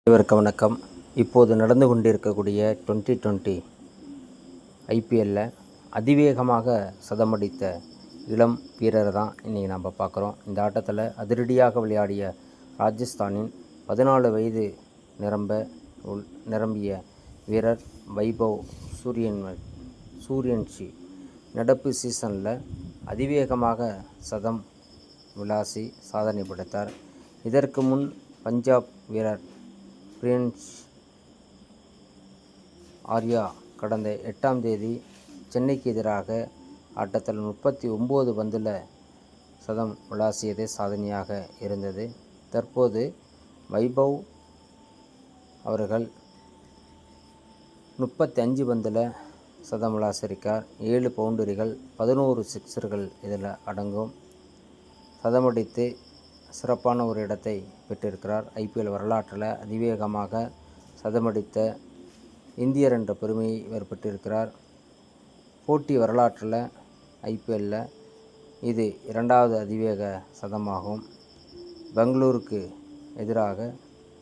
அனைவருக்கும் வணக்கம். இப்போது நடந்து கொண்டிருக்கக்கூடிய 2020 ஐபிஎல்லில் அதிவேகமாக சதமடித்த இளம் வீரரை தான் இன்றைக்கி நம்ம பார்க்குறோம். இந்த ஆட்டத்தில் அதிரடியாக விளையாடிய ராஜஸ்தானின் 14 வயது நிரம்பிய வீரர் வைபவ் சூரியவன்ஷி நடப்பு சீசனில் அதிவேகமாக சதம் விளாசி சாதனை படைத்தார். இதற்கு முன் பஞ்சாப் வீரர் பிரின்ஸ் ஆர்யா கடந்த 8ஆம் தேதி சென்னைக்கு எதிராக ஆட்டத்தில் 39 பந்தில் சதம் விளாசியதே சாதனையாக இருந்தது. தற்போது வைபவ் அவர்கள் 35 பந்தில் சதம் விளாசியிருக்கார். 7 பவுண்டரிகள், 11 சிக்ஸர்கள் இதில் அடங்கும். சதமடித்து சிறப்பான ஒரு இடத்தை பெற்றிருக்கிறார். ஐபிஎல் வரலாற்றில் அதிவேகமாக சதமடித்த இந்தியர் என்ற பெருமையை இவர் பெற்றிருக்கிறார். போட்டி வரலாற்றில் ஐபிஎல்லில் இது 2வது அதிவேக சதமாகும். பெங்களூருக்கு எதிராக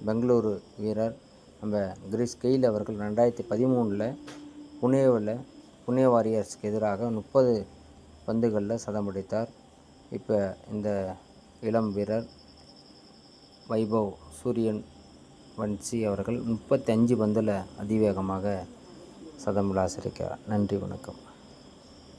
பெங்களூரு வீரர் நம்ம கிறிஸ் கெயில் அவர்கள் 2013 புனே வாரியர்ஸ்க்கு எதிராக 30 பந்துகளில் சதமடித்தார். இப்போ இந்த இளம் வீரர் வைபவ் சூரியவன்ஷி அவர்கள் 35 பந்தில் அதிவேகமாக சதம் விளாசியிருக்கிறார். நன்றி, வணக்கம்.